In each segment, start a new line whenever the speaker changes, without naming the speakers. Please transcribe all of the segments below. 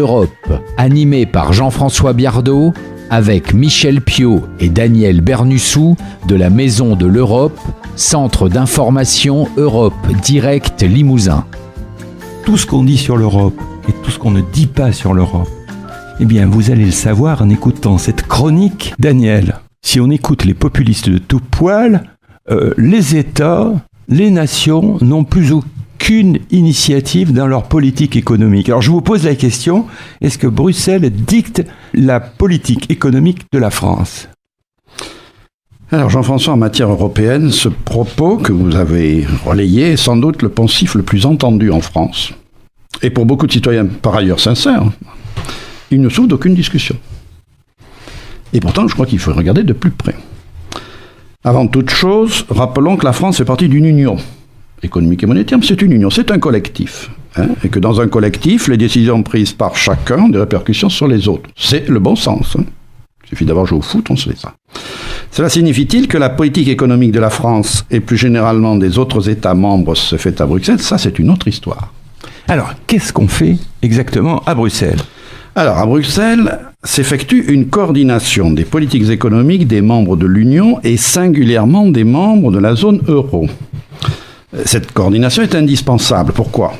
Europe, animé par Jean-François Biardot, avec Michel Piot et Daniel Bernussou de la Maison de l'Europe, Centre d'information Europe Direct Limousin.
Tout ce qu'on dit sur l'Europe et tout ce qu'on ne dit pas sur l'Europe, eh bien vous allez le savoir en écoutant cette chronique. Daniel, si on écoute les populistes de tout poil, les États, les nations n'ont plus aucune initiative dans leur politique économique. Alors je vous pose la question, est-ce que Bruxelles dicte la politique économique de la France ?
Alors Jean-François, en matière européenne, ce propos que vous avez relayé est sans doute le poncif le plus entendu en France. Et pour beaucoup de citoyens par ailleurs sincères, il ne souffre d'aucune discussion. Et pourtant, je crois qu'il faut regarder de plus près. Avant toute chose, rappelons que la France fait partie d'une union économique et monétaire, mais c'est une union, c'est un collectif. Et que dans un collectif, les décisions prises par chacun ont des répercussions sur les autres. C'est le bon sens. Il suffit d'avoir joué au foot, on sait ça. Cela signifie-t-il que la politique économique de la France et plus généralement des autres États membres se fait à Bruxelles ? Ça, c'est une autre histoire.
Alors, qu'est-ce qu'on fait exactement à Bruxelles ?
Alors, à Bruxelles, s'effectue une coordination des politiques économiques des membres de l'Union et singulièrement des membres de la zone euro. Cette coordination est indispensable. Pourquoi ?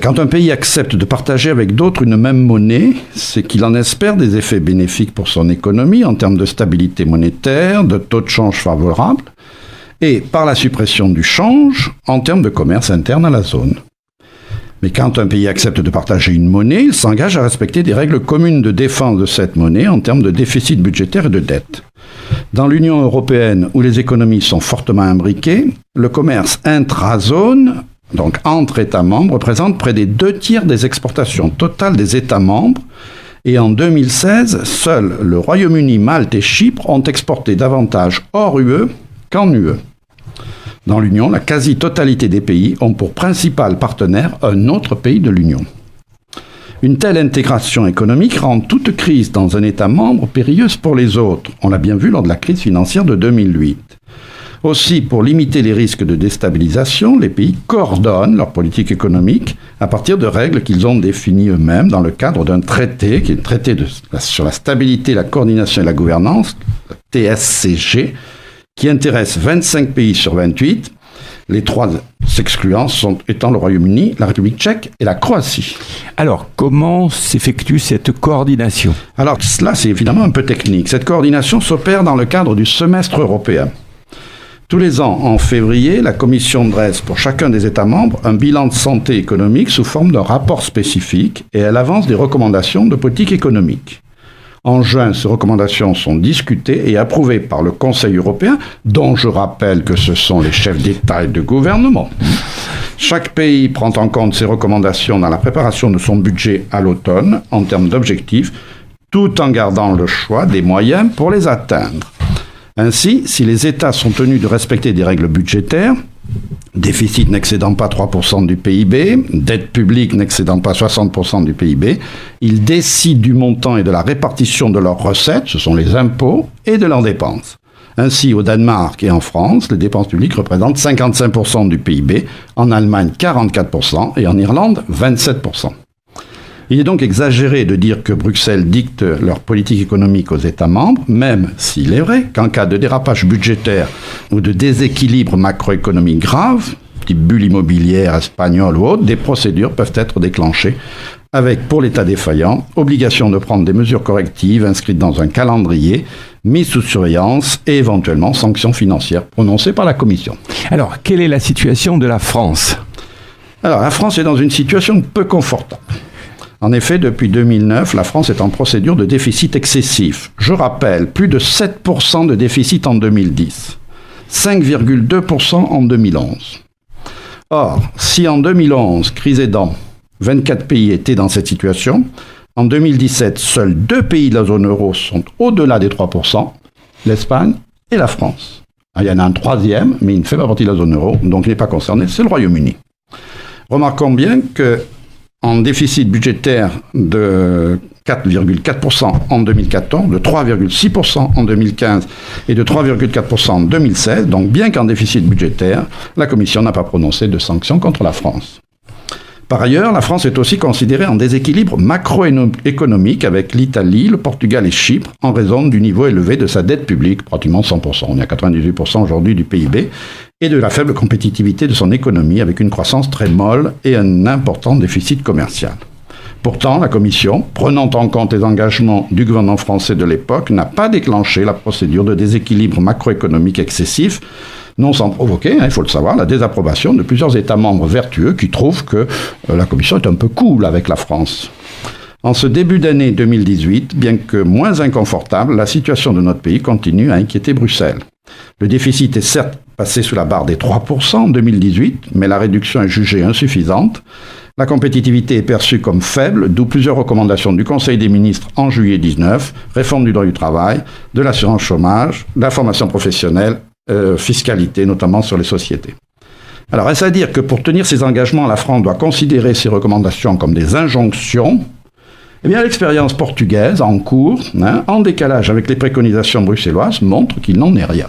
Quand un pays accepte de partager avec d'autres une même monnaie, c'est qu'il en espère des effets bénéfiques pour son économie en termes de stabilité monétaire, de taux de change favorables, et par la suppression du change en termes de commerce interne à la zone. Mais quand un pays accepte de partager une monnaie, il s'engage à respecter des règles communes de défense de cette monnaie en termes de déficit budgétaire et de dette. Dans l'Union européenne, où les économies sont fortement imbriquées, le commerce intra-zone, donc entre États membres, représente près des 2/3 des exportations totales des États membres. Et en 2016, seuls le Royaume-Uni, Malte et Chypre ont exporté davantage hors UE qu'en UE. Dans l'Union, la quasi-totalité des pays ont pour principal partenaire un autre pays de l'Union. Une telle intégration économique rend toute crise dans un État membre périlleuse pour les autres. On l'a bien vu lors de la crise financière de 2008. Aussi, pour limiter les risques de déstabilisation, les pays coordonnent leur politique économique à partir de règles qu'ils ont définies eux-mêmes dans le cadre d'un traité, qui est le traité sur la stabilité, la coordination et la gouvernance, le TSCG, qui intéresse 25 pays sur 28, les 3 s'excluant étant le Royaume-Uni, la République tchèque et la Croatie.
Alors, comment s'effectue cette coordination ?
Alors, cela, c'est évidemment un peu technique. Cette coordination s'opère dans le cadre du semestre européen. Tous les ans, en février, la Commission dresse pour chacun des États membres un bilan de santé économique sous forme d'un rapport spécifique et elle avance des recommandations de politique économique. En juin, ces recommandations sont discutées et approuvées par le Conseil européen, dont je rappelle que ce sont les chefs d'État et de gouvernement. Chaque pays prend en compte ces recommandations dans la préparation de son budget à l'automne, en termes d'objectifs, tout en gardant le choix des moyens pour les atteindre. Ainsi, si les États sont tenus de respecter des règles budgétaires, déficit n'excédant pas 3% du PIB, dette publique n'excédant pas 60% du PIB, ils décident du montant et de la répartition de leurs recettes, ce sont les impôts, et de leurs dépenses. Ainsi, au Danemark et en France, les dépenses publiques représentent 55% du PIB, en Allemagne 44% et en Irlande 27%. Il est donc exagéré de dire que Bruxelles dicte leur politique économique aux États membres, même s'il est vrai qu'en cas de dérapage budgétaire ou de déséquilibre macroéconomique grave, type bulle immobilière espagnole ou autre, des procédures peuvent être déclenchées avec, pour l'État défaillant, obligation de prendre des mesures correctives inscrites dans un calendrier, mise sous surveillance et éventuellement sanctions financières prononcées par la Commission.
Alors, quelle est la situation de la France ?
Alors, la France est dans une situation peu confortable. En effet, depuis 2009, la France est en procédure de déficit excessif. Je rappelle, plus de 7% de déficit en 2010, 5,2% en 2011. Or, si en 2011, crise aidant, 24 pays étaient dans cette situation, en 2017, seuls 2 pays de la zone euro sont au-delà des 3%, l'Espagne et la France. Il y en a un troisième, mais il ne fait pas partie de la zone euro, donc il n'est pas concerné, c'est le Royaume-Uni. Remarquons bien que en déficit budgétaire de 4,4% en 2014, de 3,6% en 2015 et de 3,4% en 2016, donc bien qu'en déficit budgétaire, la Commission n'a pas prononcé de sanctions contre la France. Par ailleurs, la France est aussi considérée en déséquilibre macroéconomique avec l'Italie, le Portugal et Chypre en raison du niveau élevé de sa dette publique, pratiquement 100%. On est à 98% aujourd'hui du PIB et de la faible compétitivité de son économie avec une croissance très molle et un important déficit commercial. Pourtant, la Commission, prenant en compte les engagements du gouvernement français de l'époque, n'a pas déclenché la procédure de déséquilibre macroéconomique excessif, non sans provoquer, il faut le savoir, la désapprobation de plusieurs États membres vertueux qui trouvent que la Commission est un peu cool avec la France. En ce début d'année 2018, bien que moins inconfortable, la situation de notre pays continue à inquiéter Bruxelles. Le déficit est certes passé sous la barre des 3% en 2018, mais la réduction est jugée insuffisante. La compétitivité est perçue comme faible, d'où plusieurs recommandations du Conseil des ministres en juillet 2019, réforme du droit du travail, de l'assurance chômage, de la formation professionnelle, fiscalité, notamment sur les sociétés. Alors, est-ce à dire que pour tenir ses engagements, la France doit considérer ces recommandations comme des injonctions ? Eh bien, l'expérience portugaise en cours, en décalage avec les préconisations bruxelloises, montre qu'il n'en est rien.